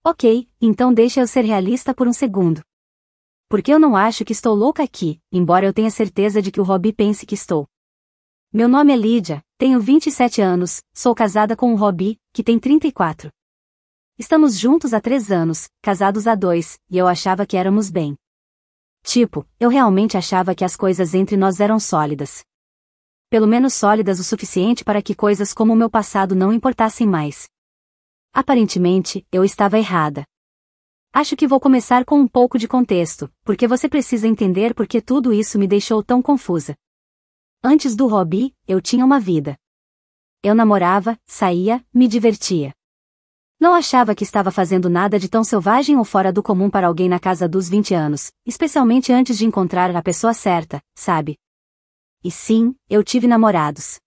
Ok, então deixa eu ser realista por um segundo. Porque eu não acho que estou louca aqui, embora eu tenha certeza de que o Robbie pense que estou. Meu nome é Lídia, tenho 27 anos, sou casada com o Robbie, que tem 34. Estamos juntos há 3 anos, casados há 2, e eu achava que éramos bem. Tipo, eu realmente achava que as coisas entre nós eram sólidas. Pelo menos sólidas o suficiente para que coisas como o meu passado não importassem mais. Aparentemente, eu estava errada. Acho que vou começar com um pouco de contexto, porque você precisa entender por que tudo isso me deixou tão confusa. Antes do Robbie, eu tinha uma vida. Eu namorava, saía, me divertia. Não achava que estava fazendo nada de tão selvagem ou fora do comum para alguém na casa dos 20 anos, especialmente antes de encontrar a pessoa certa, sabe? E sim, eu tive namorados.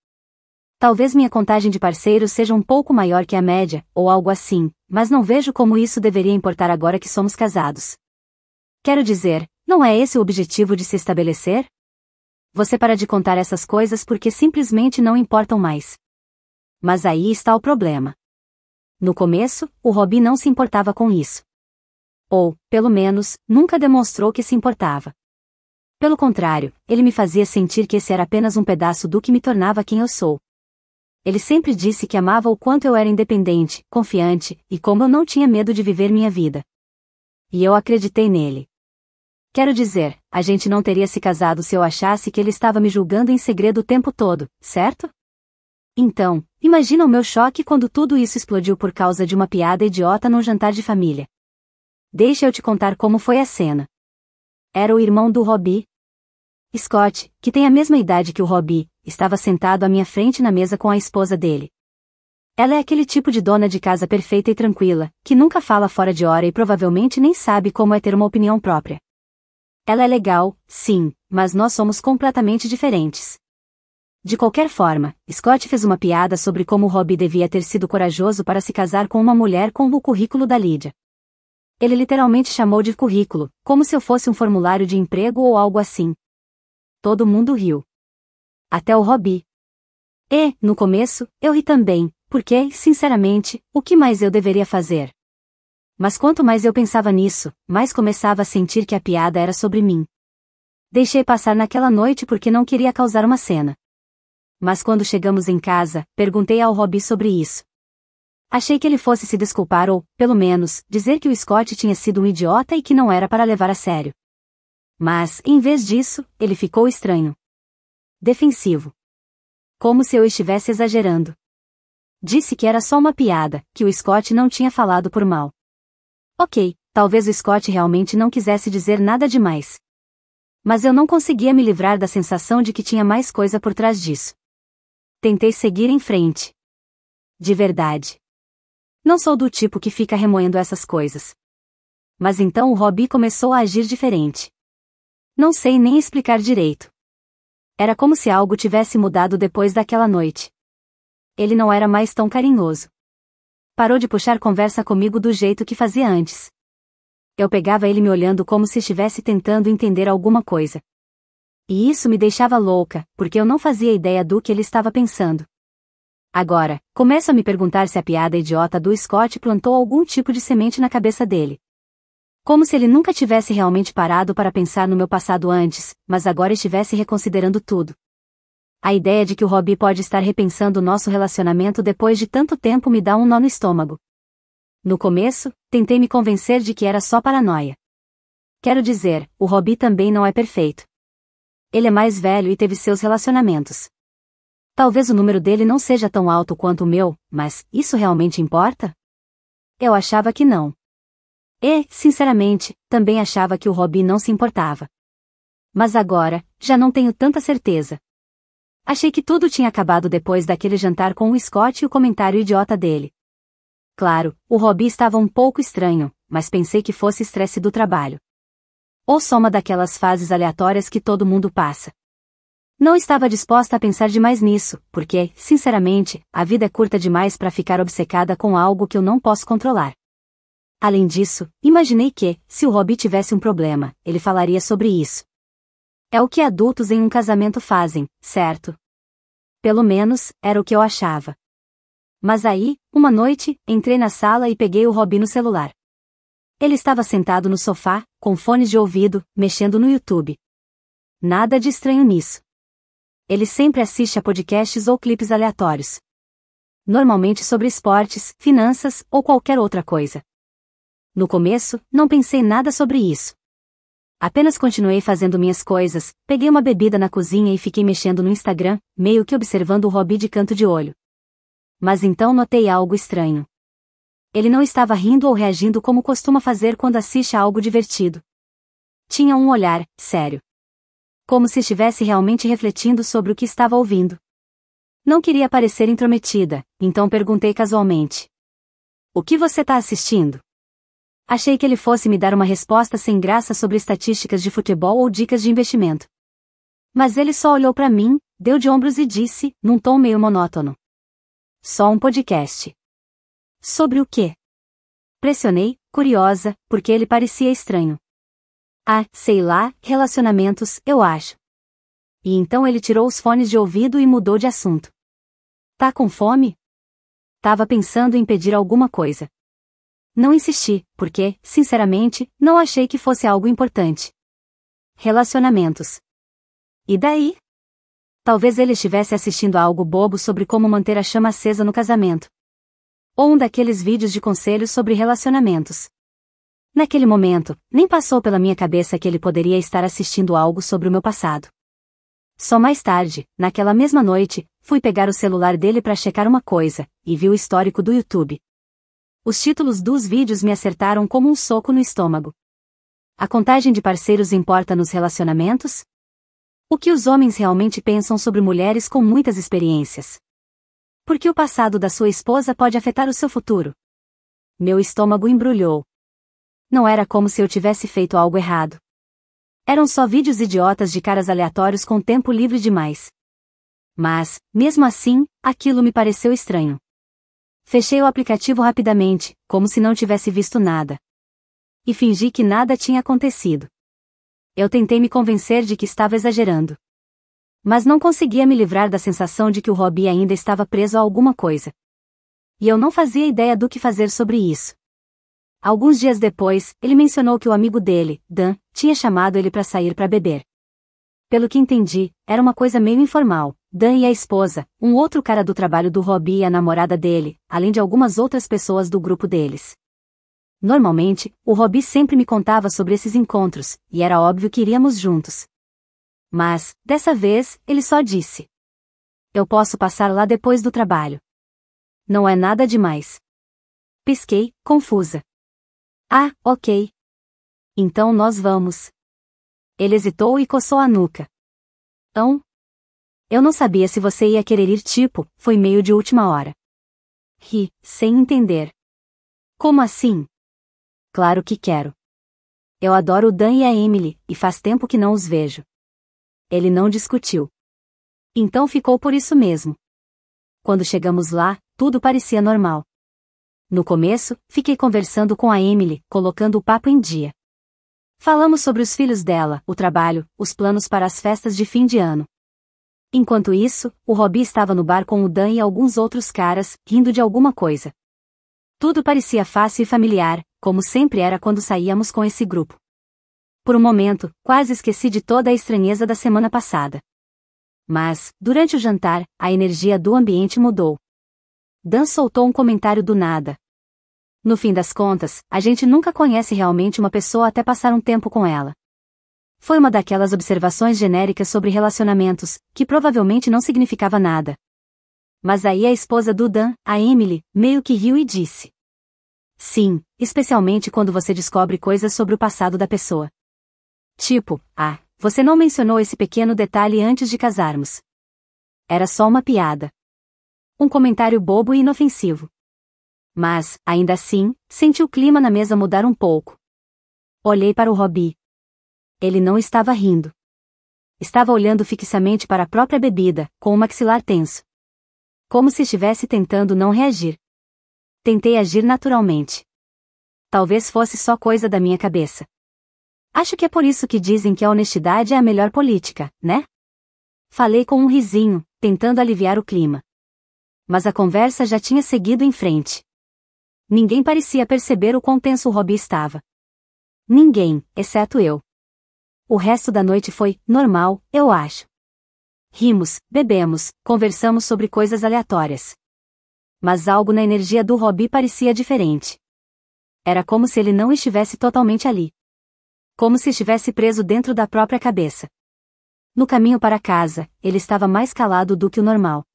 Talvez minha contagem de parceiros seja um pouco maior que a média, ou algo assim, mas não vejo como isso deveria importar agora que somos casados. Quero dizer, não é esse o objetivo de se estabelecer? Você para de contar essas coisas porque simplesmente não importam mais. Mas aí está o problema. No começo, o Robbie não se importava com isso. Ou, pelo menos, nunca demonstrou que se importava. Pelo contrário, ele me fazia sentir que esse era apenas um pedaço do que me tornava quem eu sou. Ele sempre disse que amava o quanto eu era independente, confiante, e como eu não tinha medo de viver minha vida. E eu acreditei nele. Quero dizer, a gente não teria se casado se eu achasse que ele estava me julgando em segredo o tempo todo, certo? Então, imagina o meu choque quando tudo isso explodiu por causa de uma piada idiota num jantar de família. Deixa eu te contar como foi a cena. Era o irmão do Robbie. Scott, que tem a mesma idade que o Robbie, estava sentado à minha frente na mesa com a esposa dele. Ela é aquele tipo de dona de casa perfeita e tranquila, que nunca fala fora de hora e provavelmente nem sabe como é ter uma opinião própria. Ela é legal, sim, mas nós somos completamente diferentes. De qualquer forma, Scott fez uma piada sobre como o Robbie devia ter sido corajoso para se casar com uma mulher com o currículo da Lídia. Ele literalmente chamou de currículo, como se eu fosse um formulário de emprego ou algo assim. Todo mundo riu. Até o Robbie. E, no começo, eu ri também, porque, sinceramente, o que mais eu deveria fazer? Mas quanto mais eu pensava nisso, mais começava a sentir que a piada era sobre mim. Deixei passar naquela noite porque não queria causar uma cena. Mas quando chegamos em casa, perguntei ao Robbie sobre isso. Achei que ele fosse se desculpar ou, pelo menos, dizer que o Scott tinha sido um idiota e que não era para levar a sério. Mas, em vez disso, ele ficou estranho. Defensivo. Como se eu estivesse exagerando. Disse que era só uma piada, que o Scott não tinha falado por mal. Ok, talvez o Scott realmente não quisesse dizer nada demais. Mas eu não conseguia me livrar da sensação de que tinha mais coisa por trás disso. Tentei seguir em frente. De verdade. Não sou do tipo que fica remoendo essas coisas. Mas então o Robbie começou a agir diferente. Não sei nem explicar direito. Era como se algo tivesse mudado depois daquela noite. Ele não era mais tão carinhoso. Parou de puxar conversa comigo do jeito que fazia antes. Eu pegava ele me olhando como se estivesse tentando entender alguma coisa. E isso me deixava louca, porque eu não fazia ideia do que ele estava pensando. Agora, começo a me perguntar se a piada idiota do Scott plantou algum tipo de semente na cabeça dele. Como se ele nunca tivesse realmente parado para pensar no meu passado antes, mas agora estivesse reconsiderando tudo. A ideia de que o Robbie pode estar repensando o nosso relacionamento depois de tanto tempo me dá um nó no estômago. No começo, tentei me convencer de que era só paranoia. Quero dizer, o Robbie também não é perfeito. Ele é mais velho e teve seus relacionamentos. Talvez o número dele não seja tão alto quanto o meu, mas isso realmente importa? Eu achava que não. E, sinceramente, também achava que o Robbie não se importava. Mas agora, já não tenho tanta certeza. Achei que tudo tinha acabado depois daquele jantar com o Scott e o comentário idiota dele. Claro, o Robbie estava um pouco estranho, mas pensei que fosse estresse do trabalho. Ou só uma daquelas fases aleatórias que todo mundo passa. Não estava disposta a pensar demais nisso, porque, sinceramente, a vida é curta demais para ficar obcecada com algo que eu não posso controlar. Além disso, imaginei que, se o Robbie tivesse um problema, ele falaria sobre isso. É o que adultos em um casamento fazem, certo? Pelo menos, era o que eu achava. Mas aí, uma noite, entrei na sala e peguei o Robbie no celular. Ele estava sentado no sofá, com fones de ouvido, mexendo no YouTube. Nada de estranho nisso. Ele sempre assiste a podcasts ou clipes aleatórios. Normalmente sobre esportes, finanças ou qualquer outra coisa. No começo, não pensei nada sobre isso. Apenas continuei fazendo minhas coisas, peguei uma bebida na cozinha e fiquei mexendo no Instagram, meio que observando o Robbie de canto de olho. Mas então notei algo estranho. Ele não estava rindo ou reagindo como costuma fazer quando assiste a algo divertido. Tinha um olhar sério. Como se estivesse realmente refletindo sobre o que estava ouvindo. Não queria parecer intrometida, então perguntei casualmente. O que você está assistindo? Achei que ele fosse me dar uma resposta sem graça sobre estatísticas de futebol ou dicas de investimento. Mas ele só olhou para mim, deu de ombros e disse, num tom meio monótono. Só um podcast. Sobre o quê? Pressionei, curiosa, porque ele parecia estranho. Ah, sei lá, relacionamentos, eu acho. E então ele tirou os fones de ouvido e mudou de assunto. Tá com fome? Tava pensando em pedir alguma coisa. Não insisti, porque, sinceramente, não achei que fosse algo importante. Relacionamentos. E daí? Talvez ele estivesse assistindo a algo bobo sobre como manter a chama acesa no casamento. Ou um daqueles vídeos de conselhos sobre relacionamentos. Naquele momento, nem passou pela minha cabeça que ele poderia estar assistindo algo sobre o meu passado. Só mais tarde, naquela mesma noite, fui pegar o celular dele para checar uma coisa, e vi o histórico do YouTube. Os títulos dos vídeos me acertaram como um soco no estômago. A contagem de parceiros importa nos relacionamentos? O que os homens realmente pensam sobre mulheres com muitas experiências? Por que o passado da sua esposa pode afetar o seu futuro? Meu estômago embrulhou. Não era como se eu tivesse feito algo errado. Eram só vídeos idiotas de caras aleatórios com tempo livre demais. Mas, mesmo assim, aquilo me pareceu estranho. Fechei o aplicativo rapidamente, como se não tivesse visto nada. E fingi que nada tinha acontecido. Eu tentei me convencer de que estava exagerando. Mas não conseguia me livrar da sensação de que o Robbie ainda estava preso a alguma coisa. E eu não fazia ideia do que fazer sobre isso. Alguns dias depois, ele mencionou que o amigo dele, Dan, tinha chamado ele para sair para beber. Pelo que entendi, era uma coisa meio informal. Dan e a esposa, um outro cara do trabalho do Robbie e a namorada dele, além de algumas outras pessoas do grupo deles. Normalmente, o Robbie sempre me contava sobre esses encontros, e era óbvio que iríamos juntos. Mas, dessa vez, ele só disse. Eu posso passar lá depois do trabalho. Não é nada demais. Pisquei, confusa. Ah, ok. Então nós vamos. Ele hesitou e coçou a nuca. Eu não sabia se você ia querer ir foi meio de última hora. Ri, sem entender. Como assim? Claro que quero. Eu adoro o Dan e a Emily, e faz tempo que não os vejo. Ele não discutiu. Então ficou por isso mesmo. Quando chegamos lá, tudo parecia normal. No começo, fiquei conversando com a Emily, colocando o papo em dia. Falamos sobre os filhos dela, o trabalho, os planos para as festas de fim de ano. Enquanto isso, o Robbie estava no bar com o Dan e alguns outros caras, rindo de alguma coisa. Tudo parecia fácil e familiar, como sempre era quando saíamos com esse grupo. Por um momento, quase esqueci de toda a estranheza da semana passada. Mas, durante o jantar, a energia do ambiente mudou. Dan soltou um comentário do nada. No fim das contas, a gente nunca conhece realmente uma pessoa até passar um tempo com ela. Foi uma daquelas observações genéricas sobre relacionamentos, que provavelmente não significava nada. Mas aí a esposa do Dan, a Emily, meio que riu e disse. Sim, especialmente quando você descobre coisas sobre o passado da pessoa. Você não mencionou esse pequeno detalhe antes de casarmos. Era só uma piada. Um comentário bobo e inofensivo. Mas, ainda assim, senti o clima na mesa mudar um pouco. Olhei para o Robbie. Ele não estava rindo. Estava olhando fixamente para a própria bebida, com o maxilar tenso. Como se estivesse tentando não reagir. Tentei agir naturalmente. Talvez fosse só coisa da minha cabeça. Acho que é por isso que dizem que a honestidade é a melhor política, né? Falei com um risinho, tentando aliviar o clima. Mas a conversa já tinha seguido em frente. Ninguém parecia perceber o quão tenso o Robbie estava. Ninguém, exceto eu. O resto da noite foi normal, eu acho. Rimos, bebemos, conversamos sobre coisas aleatórias. Mas algo na energia do Robbie parecia diferente. Era como se ele não estivesse totalmente ali. Como se estivesse preso dentro da própria cabeça. No caminho para casa, ele estava mais calado do que o normal.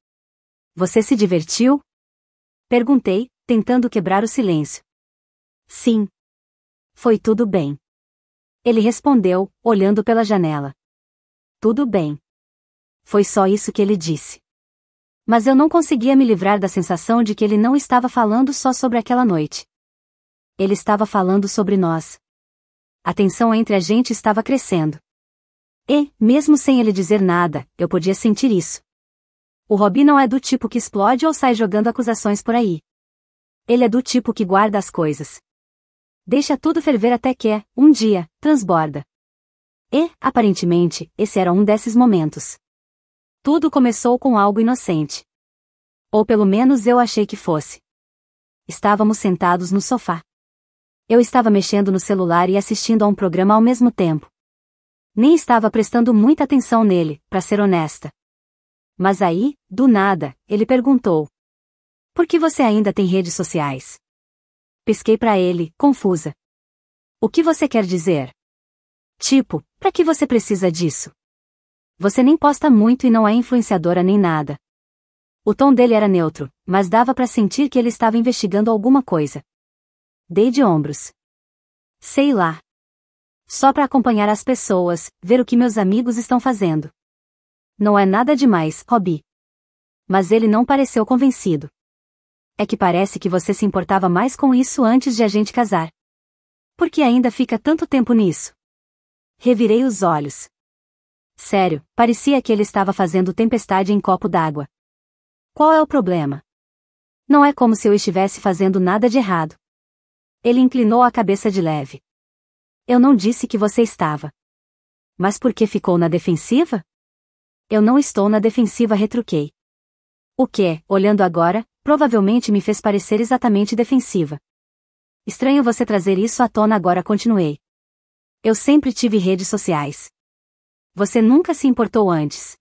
Você se divertiu? Perguntei, tentando quebrar o silêncio. Sim. Foi tudo bem. Ele respondeu, olhando pela janela. Tudo bem. Foi só isso que ele disse. Mas eu não conseguia me livrar da sensação de que ele não estava falando só sobre aquela noite. Ele estava falando sobre nós. A tensão entre a gente estava crescendo. E, mesmo sem ele dizer nada, eu podia sentir isso. O Robbie não é do tipo que explode ou sai jogando acusações por aí. Ele é do tipo que guarda as coisas. Deixa tudo ferver até que, um dia, transborda. E, aparentemente, esse era um desses momentos. Tudo começou com algo inocente. Ou pelo menos eu achei que fosse. Estávamos sentados no sofá. Eu estava mexendo no celular e assistindo a um programa ao mesmo tempo. Nem estava prestando muita atenção nele, para ser honesta. Mas aí, do nada, ele perguntou: por que você ainda tem redes sociais? Pisquei para ele, confusa. O que você quer dizer? Tipo, para que você precisa disso? Você nem posta muito e não é influenciadora nem nada. O tom dele era neutro, mas dava para sentir que ele estava investigando alguma coisa. Dei de ombros. Sei lá. Só para acompanhar as pessoas, ver o que meus amigos estão fazendo. Não é nada demais, Robbie. Mas ele não pareceu convencido. É que parece que você se importava mais com isso antes de a gente casar. Por que ainda fica tanto tempo nisso? Revirei os olhos. Sério, parecia que ele estava fazendo tempestade em copo d'água. Qual é o problema? Não é como se eu estivesse fazendo nada de errado. Ele inclinou a cabeça de leve. Eu não disse que você estava. Mas por que ficou na defensiva? Eu não estou na defensiva, retruquei. O que, olhando agora, provavelmente me fez parecer exatamente defensiva. Estranho você trazer isso à tona agora, continuei. Eu sempre tive redes sociais. Você nunca se importou antes.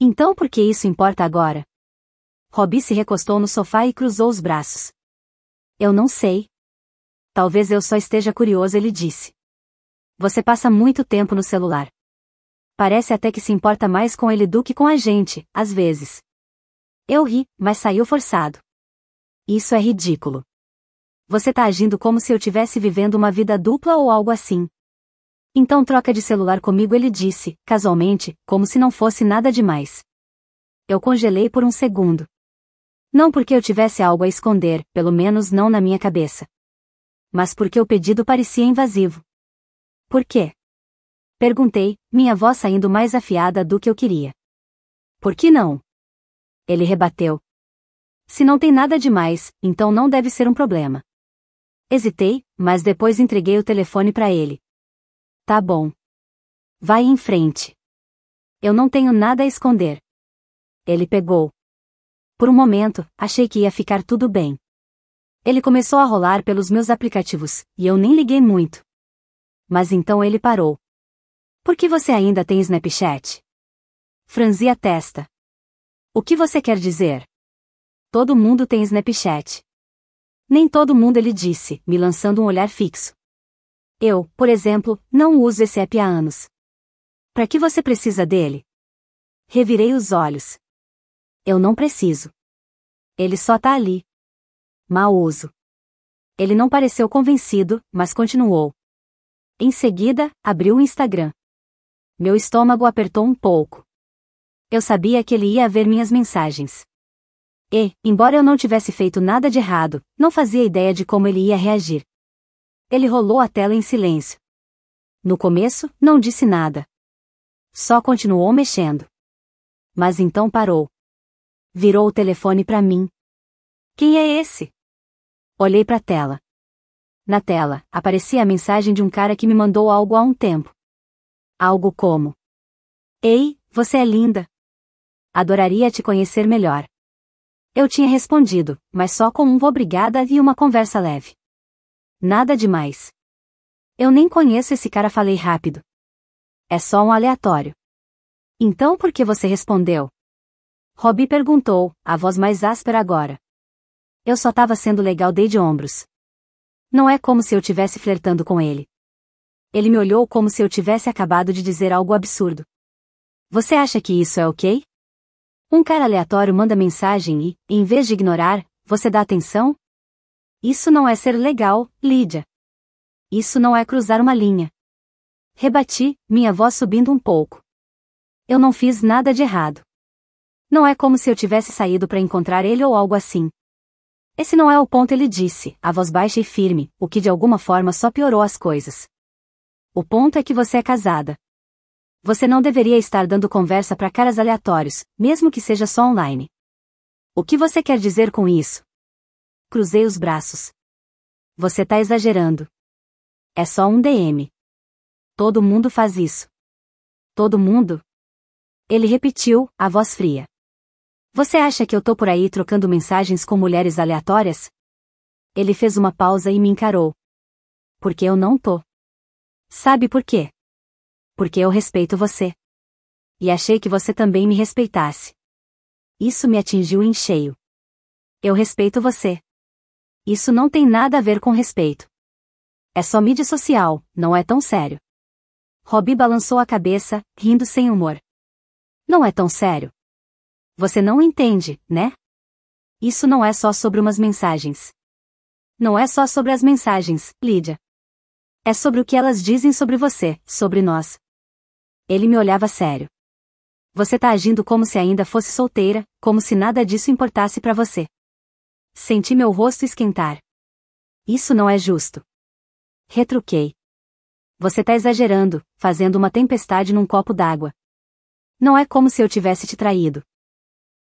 Então por que isso importa agora? Robbie se recostou no sofá e cruzou os braços. Eu não sei. Talvez eu só esteja curioso, ele disse. Você passa muito tempo no celular. Parece até que se importa mais com ele do que com a gente, às vezes. Eu ri, mas saiu forçado. Isso é ridículo. Você tá agindo como se eu tivesse vivendo uma vida dupla ou algo assim. Então troca de celular comigo, ele disse, casualmente, como se não fosse nada demais. Eu congelei por um segundo. Não porque eu tivesse algo a esconder, pelo menos não na minha cabeça. Mas porque o pedido parecia invasivo. Por quê? Perguntei, minha voz saindo mais afiada do que eu queria. Por que não? Ele rebateu. Se não tem nada demais, então não deve ser um problema. Hesitei, mas depois entreguei o telefone para ele. Tá bom. Vai em frente. Eu não tenho nada a esconder. Ele pegou. Por um momento, achei que ia ficar tudo bem. Ele começou a rolar pelos meus aplicativos, e eu nem liguei muito. Mas então ele parou. Por que você ainda tem Snapchat? Franzi a testa. O que você quer dizer? Todo mundo tem Snapchat. Nem todo mundo, ele disse, me lançando um olhar fixo. Eu, por exemplo, não uso esse app há anos. Para que você precisa dele? Revirei os olhos. Eu não preciso. Ele só tá ali. Mau uso. Ele não pareceu convencido, mas continuou. Em seguida, abriu o Instagram. Meu estômago apertou um pouco. Eu sabia que ele ia ver minhas mensagens. E, embora eu não tivesse feito nada de errado, não fazia ideia de como ele ia reagir. Ele rolou a tela em silêncio. No começo, não disse nada. Só continuou mexendo. Mas então parou. Virou o telefone para mim. Quem é esse? Olhei para a tela. Na tela, aparecia a mensagem de um cara que me mandou algo há um tempo. Algo como: Ei, você é linda. Adoraria te conhecer melhor. Eu tinha respondido, mas só com um obrigada e uma conversa leve. Nada demais. Eu nem conheço esse cara, falei rápido. É só um aleatório. Então por que você respondeu? Robbie perguntou, a voz mais áspera agora. Eu só tava sendo legal, dei de ombros. Não é como se eu tivesse flertando com ele. Ele me olhou como se eu tivesse acabado de dizer algo absurdo. Você acha que isso é ok? Um cara aleatório manda mensagem e, em vez de ignorar, você dá atenção? Isso não é ser legal, Lídia. Isso não é cruzar uma linha. Rebati, minha voz subindo um pouco. Eu não fiz nada de errado. Não é como se eu tivesse saído para encontrar ele ou algo assim. Esse não é o ponto, ele disse, a voz baixa e firme, o que de alguma forma só piorou as coisas. O ponto é que você é casada. Você não deveria estar dando conversa para caras aleatórios, mesmo que seja só online. O que você quer dizer com isso? Cruzei os braços. Você tá exagerando. É só um DM. Todo mundo faz isso. Todo mundo? Ele repetiu, a voz fria. Você acha que eu tô por aí trocando mensagens com mulheres aleatórias? Ele fez uma pausa e me encarou. Porque eu não tô. Sabe por quê? Porque eu respeito você. E achei que você também me respeitasse. Isso me atingiu em cheio. Eu respeito você. Isso não tem nada a ver com respeito. É só mídia social, não é tão sério. Robbie balançou a cabeça, rindo sem humor. Não é tão sério. Você não entende, né? Isso não é só sobre umas mensagens. Não é só sobre as mensagens, Lídia. É sobre o que elas dizem sobre você, sobre nós. Ele me olhava sério. Você tá agindo como se ainda fosse solteira, como se nada disso importasse pra você. Senti meu rosto esquentar. Isso não é justo. Retruquei. Você tá exagerando, fazendo uma tempestade num copo d'água. Não é como se eu tivesse te traído.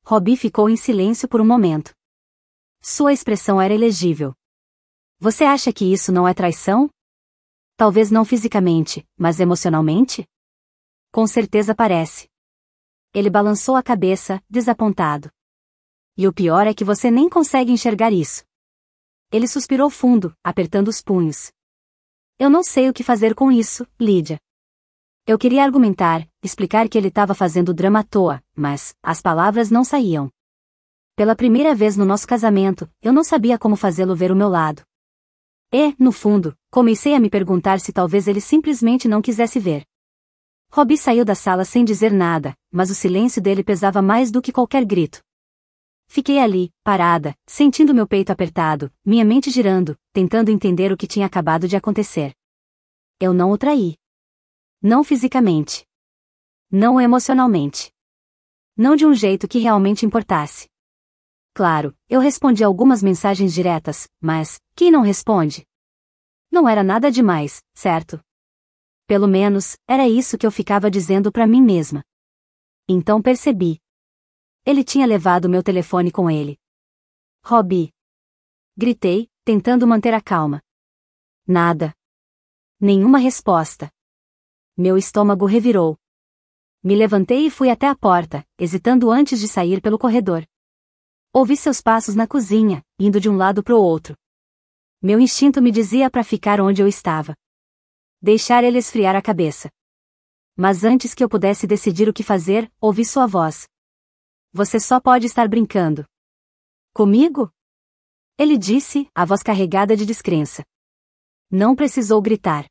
Robbie ficou em silêncio por um momento. Sua expressão era ilegível. Você acha que isso não é traição? Talvez não fisicamente, mas emocionalmente? Com certeza parece. Ele balançou a cabeça, desapontado. E o pior é que você nem consegue enxergar isso. Ele suspirou fundo, apertando os punhos. Eu não sei o que fazer com isso, Lídia. Eu queria argumentar, explicar que ele estava fazendo drama à toa, mas as palavras não saíam. Pela primeira vez no nosso casamento, eu não sabia como fazê-lo ver o meu lado. E, no fundo, comecei a me perguntar se talvez ele simplesmente não quisesse ver. Robbie saiu da sala sem dizer nada, mas o silêncio dele pesava mais do que qualquer grito. Fiquei ali, parada, sentindo meu peito apertado, minha mente girando, tentando entender o que tinha acabado de acontecer. Eu não o traí. Não fisicamente. Não emocionalmente. Não de um jeito que realmente importasse. Claro, eu respondi algumas mensagens diretas, mas, quem não responde? Não era nada demais, certo? Pelo menos, era isso que eu ficava dizendo pra mim mesma. Então percebi. Ele tinha levado meu telefone com ele. Robbie. Gritei, tentando manter a calma. Nada. Nenhuma resposta. Meu estômago revirou. Me levantei e fui até a porta, hesitando antes de sair pelo corredor. Ouvi seus passos na cozinha, indo de um lado pro outro. Meu instinto me dizia para ficar onde eu estava. Deixar ele esfriar a cabeça. Mas antes que eu pudesse decidir o que fazer, ouvi sua voz. Você só pode estar brincando. Comigo? Ele disse, a voz carregada de descrença. Não precisou gritar.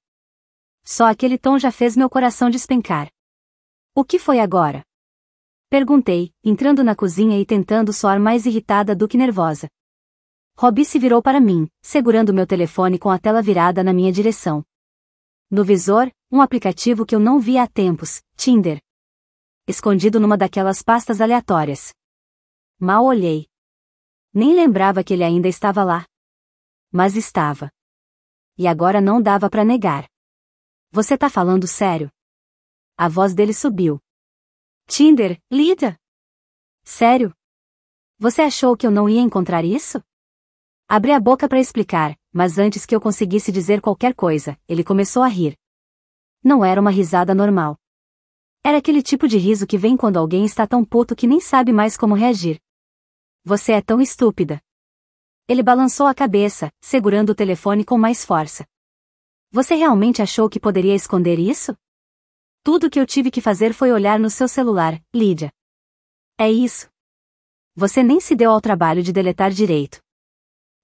Só aquele tom já fez meu coração despencar. O que foi agora? Perguntei, entrando na cozinha e tentando soar mais irritada do que nervosa. Robbie se virou para mim, segurando meu telefone com a tela virada na minha direção. No visor, um aplicativo que eu não via há tempos, Tinder. Escondido numa daquelas pastas aleatórias. Mal olhei. Nem lembrava que ele ainda estava lá. Mas estava. E agora não dava para negar. Você tá falando sério? A voz dele subiu. Tinder, Lídia? Sério? Você achou que eu não ia encontrar isso? Abri a boca para explicar, mas antes que eu conseguisse dizer qualquer coisa, ele começou a rir. Não era uma risada normal. Era aquele tipo de riso que vem quando alguém está tão puto que nem sabe mais como reagir. Você é tão estúpida. Ele balançou a cabeça, segurando o telefone com mais força. Você realmente achou que poderia esconder isso? Tudo que eu tive que fazer foi olhar no seu celular, Lydia. É isso. Você nem se deu ao trabalho de deletar direito.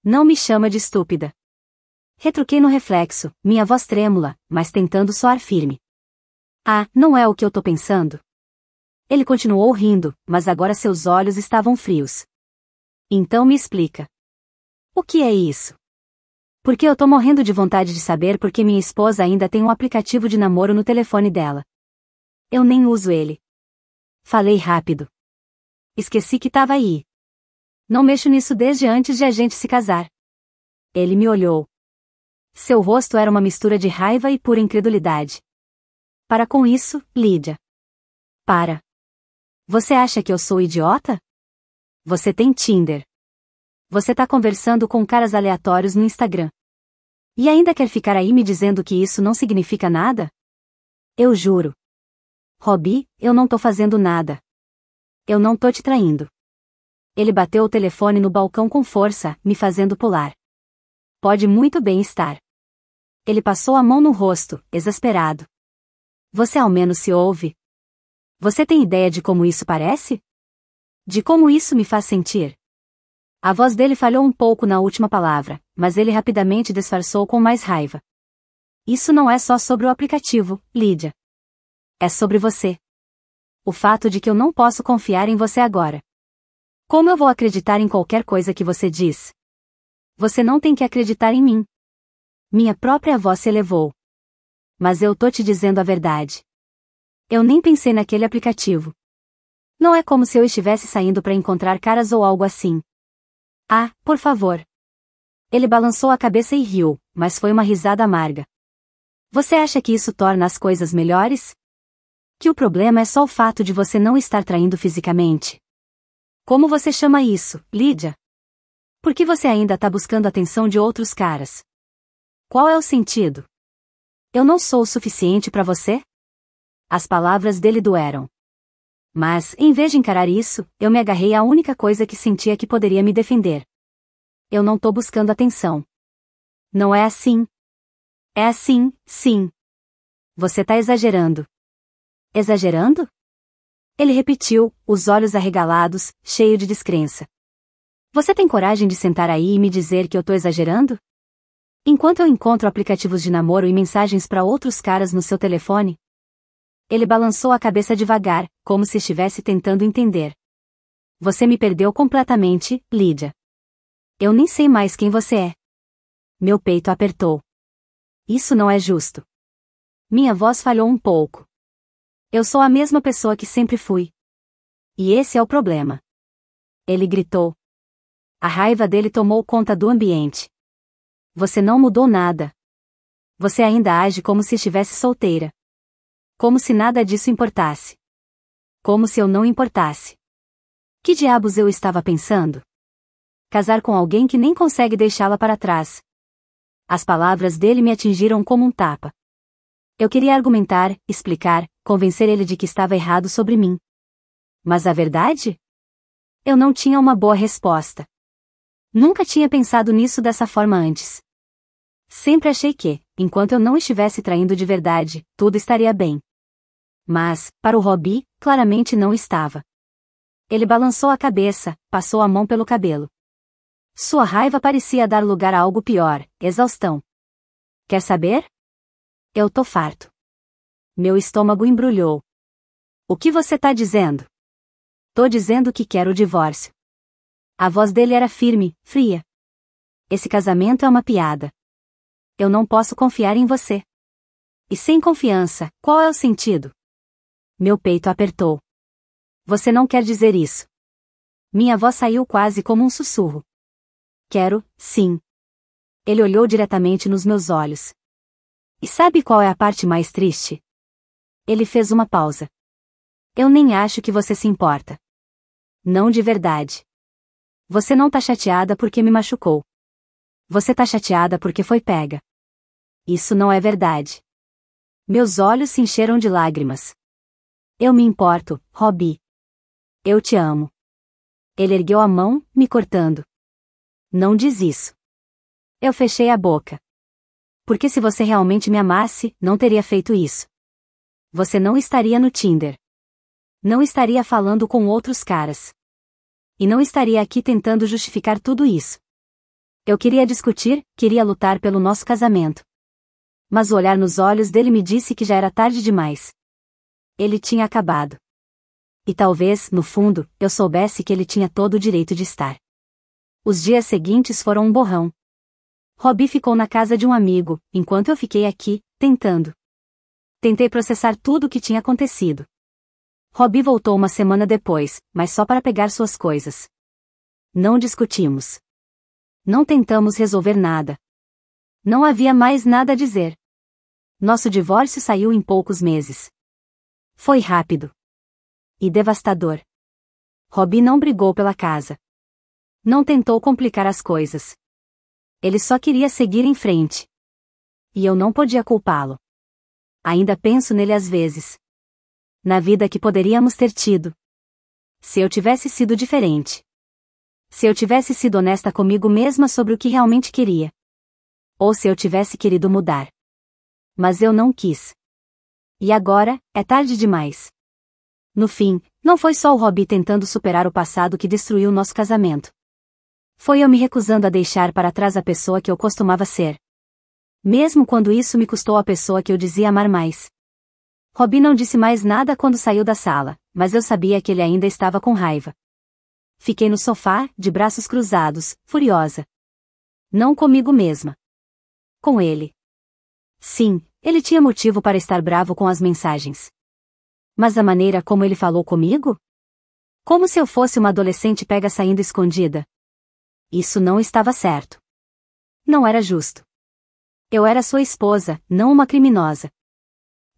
Não me chama de estúpida. Retruquei no reflexo, minha voz trêmula, mas tentando soar firme. Ah, não é o que eu tô pensando. Ele continuou rindo, mas agora seus olhos estavam frios. Então me explica. O que é isso? Porque eu tô morrendo de vontade de saber porque minha esposa ainda tem um aplicativo de namoro no telefone dela. Eu nem uso ele. Falei rápido. Esqueci que tava aí. Não mexo nisso desde antes de a gente se casar. Ele me olhou. Seu rosto era uma mistura de raiva e pura incredulidade. Para com isso, Lydia. Para. Você acha que eu sou idiota? Você tem Tinder. Você tá conversando com caras aleatórios no Instagram. E ainda quer ficar aí me dizendo que isso não significa nada? Eu juro. Robbie, eu não tô fazendo nada. Eu não tô te traindo. Ele bateu o telefone no balcão com força, me fazendo pular. Pode muito bem estar. Ele passou a mão no rosto, exasperado. Você ao menos se ouve? Você tem ideia de como isso parece? De como isso me faz sentir? A voz dele falhou um pouco na última palavra, mas ele rapidamente disfarçou com mais raiva. Isso não é só sobre o aplicativo, Lydia. É sobre você. O fato de que eu não posso confiar em você agora. Como eu vou acreditar em qualquer coisa que você diz? Você não tem que acreditar em mim. Minha própria voz se elevou. Mas eu tô te dizendo a verdade. Eu nem pensei naquele aplicativo. Não é como se eu estivesse saindo para encontrar caras ou algo assim. Ah, por favor. Ele balançou a cabeça e riu, mas foi uma risada amarga. Você acha que isso torna as coisas melhores? Que o problema é só o fato de você não estar traindo fisicamente? Como você chama isso, Lydia? Por que você ainda tá buscando a atenção de outros caras? Qual é o sentido? Eu não sou o suficiente para você? As palavras dele doeram. Mas, em vez de encarar isso, eu me agarrei à única coisa que sentia que poderia me defender. Eu não tô buscando atenção. Não é assim. É assim, sim. Você tá exagerando. Exagerando? Ele repetiu, os olhos arregalados, cheio de descrença. Você tem coragem de sentar aí e me dizer que eu tô exagerando? Enquanto eu encontro aplicativos de namoro e mensagens para outros caras no seu telefone? Ele balançou a cabeça devagar, como se estivesse tentando entender. Você me perdeu completamente, Lydia. Eu nem sei mais quem você é. Meu peito apertou. Isso não é justo. Minha voz falhou um pouco. Eu sou a mesma pessoa que sempre fui. E esse é o problema. Ele gritou. A raiva dele tomou conta do ambiente. Você não mudou nada. Você ainda age como se estivesse solteira. Como se nada disso importasse. Como se eu não importasse. Que diabos eu estava pensando? Casar com alguém que nem consegue deixá-la para trás. As palavras dele me atingiram como um tapa. Eu queria argumentar, explicar, convencer ele de que estava errado sobre mim. Mas a verdade? Eu não tinha uma boa resposta. Nunca tinha pensado nisso dessa forma antes. Sempre achei que, enquanto eu não estivesse traindo de verdade, tudo estaria bem. Mas, para o Robbie, claramente não estava. Ele balançou a cabeça, passou a mão pelo cabelo. Sua raiva parecia dar lugar a algo pior, exaustão. Quer saber? Eu tô farto. Meu estômago embrulhou. O que você tá dizendo? Tô dizendo que quero o divórcio. A voz dele era firme, fria. Esse casamento é uma piada. Eu não posso confiar em você. E sem confiança, qual é o sentido? Meu peito apertou. Você não quer dizer isso. Minha voz saiu quase como um sussurro. Quero, sim. Ele olhou diretamente nos meus olhos. E sabe qual é a parte mais triste? Ele fez uma pausa. Eu nem acho que você se importa. Não de verdade. Você não tá chateada porque me machucou. Você tá chateada porque foi pega. Isso não é verdade. Meus olhos se encheram de lágrimas. Eu me importo, Robbie. Eu te amo. Ele ergueu a mão, me cortando. Não diz isso. Eu fechei a boca. Porque se você realmente me amasse, não teria feito isso. Você não estaria no Tinder. Não estaria falando com outros caras. E não estaria aqui tentando justificar tudo isso. Eu queria discutir, queria lutar pelo nosso casamento. Mas o olhar nos olhos dele me disse que já era tarde demais. Ele tinha acabado. E talvez, no fundo, eu soubesse que ele tinha todo o direito de estar. Os dias seguintes foram um borrão. Robbie ficou na casa de um amigo, enquanto eu fiquei aqui, tentando. Tentei processar tudo o que tinha acontecido. Robbie voltou uma semana depois, mas só para pegar suas coisas. Não discutimos. Não tentamos resolver nada. Não havia mais nada a dizer. Nosso divórcio saiu em poucos meses. Foi rápido. E devastador. Robbie não brigou pela casa. Não tentou complicar as coisas. Ele só queria seguir em frente. E eu não podia culpá-lo. Ainda penso nele às vezes. Na vida que poderíamos ter tido. Se eu tivesse sido diferente. Se eu tivesse sido honesta comigo mesma sobre o que realmente queria. Ou se eu tivesse querido mudar. Mas eu não quis. E agora, é tarde demais. No fim, não foi só o Robbie tentando superar o passado que destruiu nosso casamento. Foi eu me recusando a deixar para trás a pessoa que eu costumava ser. Mesmo quando isso me custou a pessoa que eu dizia amar mais. Robbie não disse mais nada quando saiu da sala, mas eu sabia que ele ainda estava com raiva. Fiquei no sofá, de braços cruzados, furiosa. Não comigo mesma. Com ele. Sim, ele tinha motivo para estar bravo com as mensagens. Mas a maneira como ele falou comigo? Como se eu fosse uma adolescente pega saindo escondida. Isso não estava certo. Não era justo. Eu era sua esposa, não uma criminosa.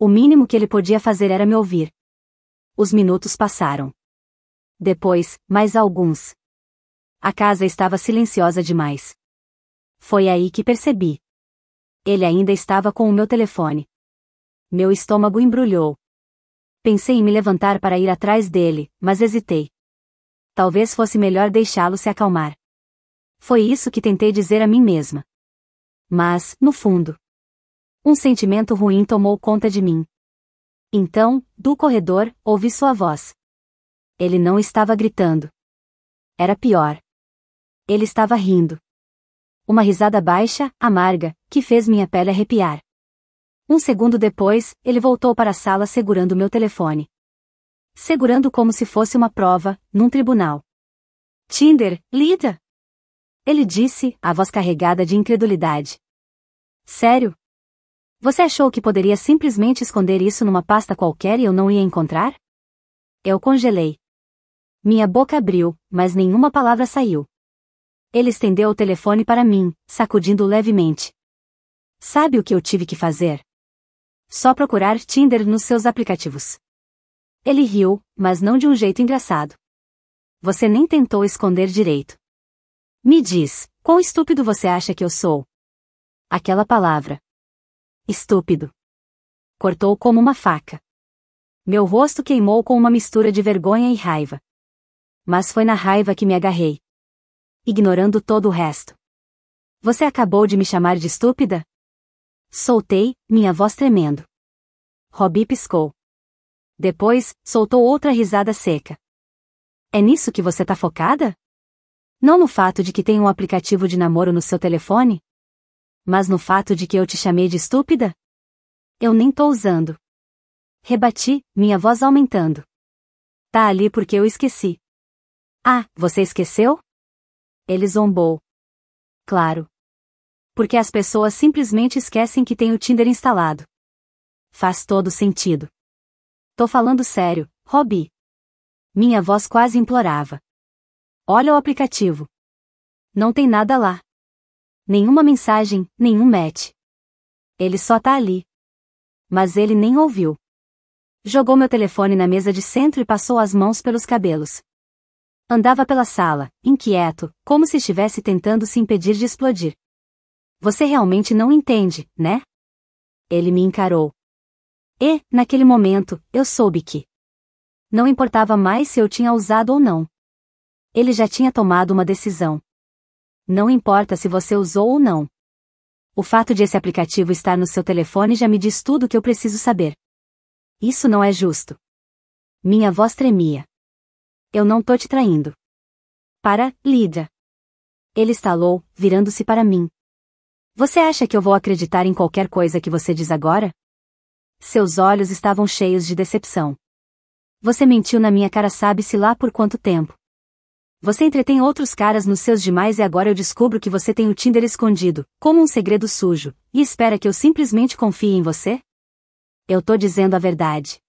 O mínimo que ele podia fazer era me ouvir. Os minutos passaram. Depois, mais alguns. A casa estava silenciosa demais. Foi aí que percebi. Ele ainda estava com o meu telefone. Meu estômago embrulhou. Pensei em me levantar para ir atrás dele, mas hesitei. Talvez fosse melhor deixá-lo se acalmar. Foi isso que tentei dizer a mim mesma. Mas, no fundo, um sentimento ruim tomou conta de mim. Então, do corredor, ouvi sua voz. Ele não estava gritando. Era pior. Ele estava rindo. Uma risada baixa, amarga, que fez minha pele arrepiar. Um segundo depois, ele voltou para a sala segurando meu telefone. Segurando como se fosse uma prova, num tribunal. Tinder, Lida? Ele disse, a voz carregada de incredulidade. Sério? Você achou que poderia simplesmente esconder isso numa pasta qualquer e eu não ia encontrar? Eu congelei. Minha boca abriu, mas nenhuma palavra saiu. Ele estendeu o telefone para mim, sacudindo levemente. Sabe o que eu tive que fazer? Só procurar Tinder nos seus aplicativos. Ele riu, mas não de um jeito engraçado. Você nem tentou esconder direito. Me diz, quão estúpido você acha que eu sou? Aquela palavra. Estúpido. Cortou como uma faca. Meu rosto queimou com uma mistura de vergonha e raiva. Mas foi na raiva que me agarrei. Ignorando todo o resto. Você acabou de me chamar de estúpida? Soltei, minha voz tremendo. Robbie piscou. Depois, soltou outra risada seca. É nisso que você tá focada? Não no fato de que tem um aplicativo de namoro no seu telefone? Mas no fato de que eu te chamei de estúpida? Eu nem tô usando. Rebati, minha voz aumentando. Tá ali porque eu esqueci. Ah, você esqueceu? Ele zombou. Claro. Porque as pessoas simplesmente esquecem que tem o Tinder instalado. Faz todo sentido. Tô falando sério, Robbie. Minha voz quase implorava. Olha o aplicativo. Não tem nada lá. Nenhuma mensagem, nenhum match. Ele só tá ali. Mas ele nem ouviu. Jogou meu telefone na mesa de centro e passou as mãos pelos cabelos. Andava pela sala, inquieto, como se estivesse tentando se impedir de explodir. Você realmente não entende, né? Ele me encarou. E, naquele momento, eu soube que não importava mais se eu tinha usado ou não. Ele já tinha tomado uma decisão. Não importa se você usou ou não. O fato de esse aplicativo estar no seu telefone já me diz tudo o que eu preciso saber. Isso não é justo. Minha voz tremia. Eu não tô te traindo. Para, Lydia. Ele estalou, virando-se para mim. Você acha que eu vou acreditar em qualquer coisa que você diz agora? Seus olhos estavam cheios de decepção. Você mentiu na minha cara sabe-se lá por quanto tempo. Você entretém outros caras nos seus demais e agora eu descubro que você tem o Tinder escondido, como um segredo sujo, e espera que eu simplesmente confie em você? Eu tô dizendo a verdade.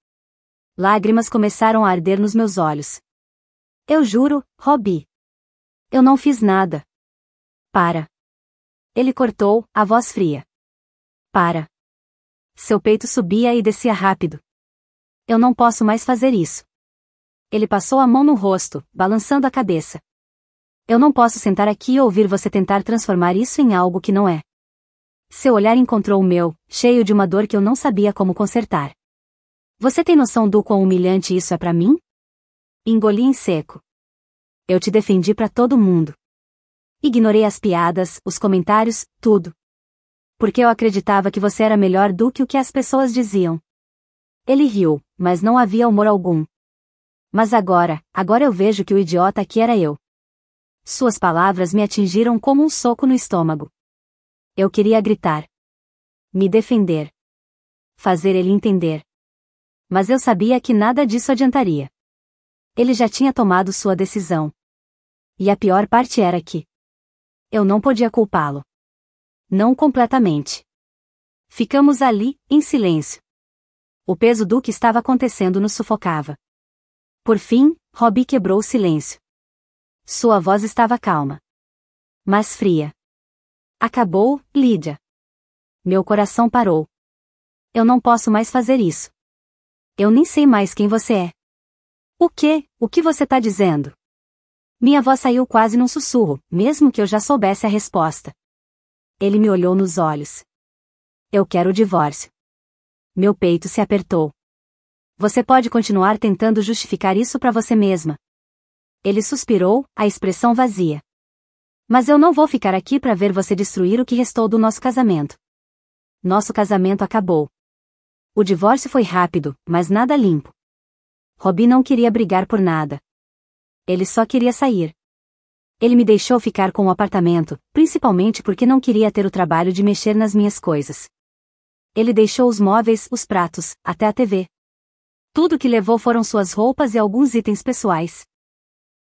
Lágrimas começaram a arder nos meus olhos. Eu juro, Robbie. Eu não fiz nada. Para. Ele cortou, a voz fria. Para. Seu peito subia e descia rápido. Eu não posso mais fazer isso. Ele passou a mão no rosto, balançando a cabeça. Eu não posso sentar aqui e ouvir você tentar transformar isso em algo que não é. Seu olhar encontrou o meu, cheio de uma dor que eu não sabia como consertar. Você tem noção do quão humilhante isso é pra mim? Engoli em seco. Eu te defendi pra todo mundo. Ignorei as piadas, os comentários, tudo. Porque eu acreditava que você era melhor do que o que as pessoas diziam. Ele riu, mas não havia humor algum. Mas agora eu vejo que o idiota aqui era eu. Suas palavras me atingiram como um soco no estômago. Eu queria gritar. Me defender. Fazer ele entender. Mas eu sabia que nada disso adiantaria. Ele já tinha tomado sua decisão. E a pior parte era que eu não podia culpá-lo. Não completamente. Ficamos ali, em silêncio. O peso do que estava acontecendo nos sufocava. Por fim, Robbie quebrou o silêncio. Sua voz estava calma. Mas fria. Acabou, Lydia. Meu coração parou. Eu não posso mais fazer isso. Eu nem sei mais quem você é. O quê? O que você tá dizendo? Minha voz saiu quase num sussurro, mesmo que eu já soubesse a resposta. Ele me olhou nos olhos. Eu quero o divórcio. Meu peito se apertou. Você pode continuar tentando justificar isso pra você mesma. Ele suspirou, a expressão vazia. Mas eu não vou ficar aqui pra ver você destruir o que restou do nosso casamento. Nosso casamento acabou. O divórcio foi rápido, mas nada limpo. Robbie não queria brigar por nada. Ele só queria sair. Ele me deixou ficar com o apartamento, principalmente porque não queria ter o trabalho de mexer nas minhas coisas. Ele deixou os móveis, os pratos, até a TV. Tudo que levou foram suas roupas e alguns itens pessoais.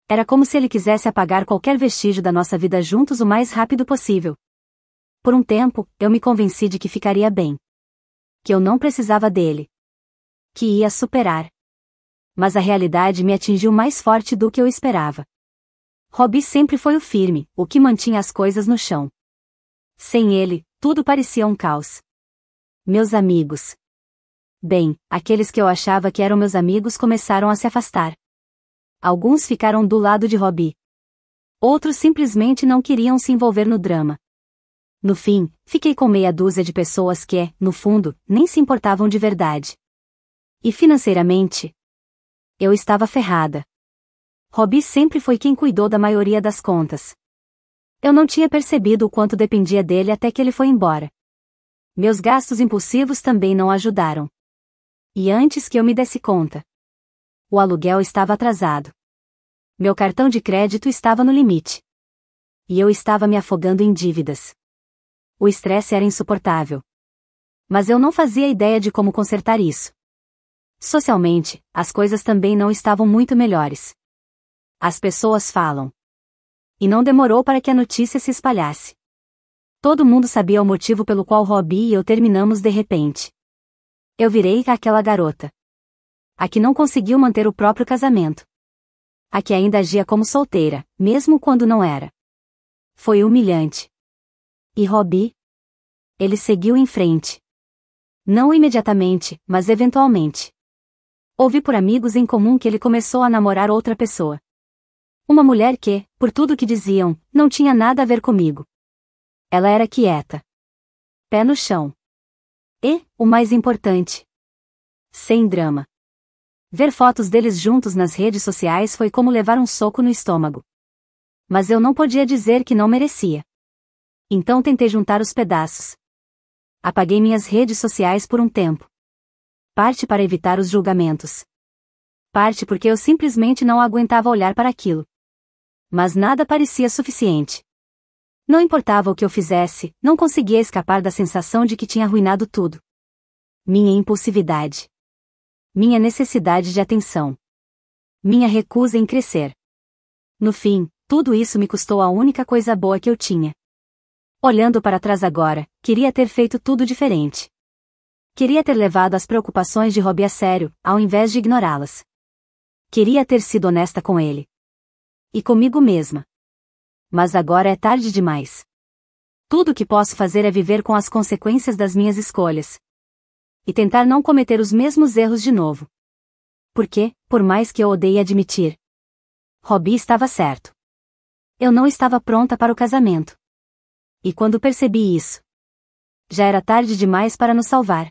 Era como se ele quisesse apagar qualquer vestígio da nossa vida juntos o mais rápido possível. Por um tempo, eu me convenci de que ficaria bem. Que eu não precisava dele. Que ia superar. Mas a realidade me atingiu mais forte do que eu esperava. Robbie sempre foi o firme, o que mantinha as coisas no chão. Sem ele, tudo parecia um caos. Meus amigos. Bem, aqueles que eu achava que eram meus amigos começaram a se afastar. Alguns ficaram do lado de Robbie. Outros simplesmente não queriam se envolver no drama. No fim, fiquei com meia dúzia de pessoas que, no fundo, nem se importavam de verdade. E financeiramente, eu estava ferrada. Robbie sempre foi quem cuidou da maioria das contas. Eu não tinha percebido o quanto dependia dele até que ele foi embora. Meus gastos impulsivos também não ajudaram. E antes que eu me desse conta, o aluguel estava atrasado. Meu cartão de crédito estava no limite. E eu estava me afogando em dívidas. O estresse era insuportável. Mas eu não fazia ideia de como consertar isso. Socialmente, as coisas também não estavam muito melhores. As pessoas falam. E não demorou para que a notícia se espalhasse. Todo mundo sabia o motivo pelo qual Robbie e eu terminamos de repente. Eu virei aquela garota. A que não conseguiu manter o próprio casamento. A que ainda agia como solteira, mesmo quando não era. Foi humilhante. E Robbie? Ele seguiu em frente. Não imediatamente, mas eventualmente. Ouvi por amigos em comum que ele começou a namorar outra pessoa. Uma mulher que, por tudo que diziam, não tinha nada a ver comigo. Ela era quieta. Pé no chão. E, o mais importante, sem drama. Ver fotos deles juntos nas redes sociais foi como levar um soco no estômago. Mas eu não podia dizer que não merecia. Então tentei juntar os pedaços. Apaguei minhas redes sociais por um tempo. Parte para evitar os julgamentos. Parte porque eu simplesmente não aguentava olhar para aquilo. Mas nada parecia suficiente. Não importava o que eu fizesse, não conseguia escapar da sensação de que tinha arruinado tudo. Minha impulsividade. Minha necessidade de atenção. Minha recusa em crescer. No fim, tudo isso me custou a única coisa boa que eu tinha. Olhando para trás agora, queria ter feito tudo diferente. Queria ter levado as preocupações de Robbie a sério, ao invés de ignorá-las. Queria ter sido honesta com ele. E comigo mesma. Mas agora é tarde demais. Tudo o que posso fazer é viver com as consequências das minhas escolhas. E tentar não cometer os mesmos erros de novo. Porque, por mais que eu odeie admitir, Robbie estava certo. Eu não estava pronta para o casamento. E quando percebi isso, já era tarde demais para nos salvar.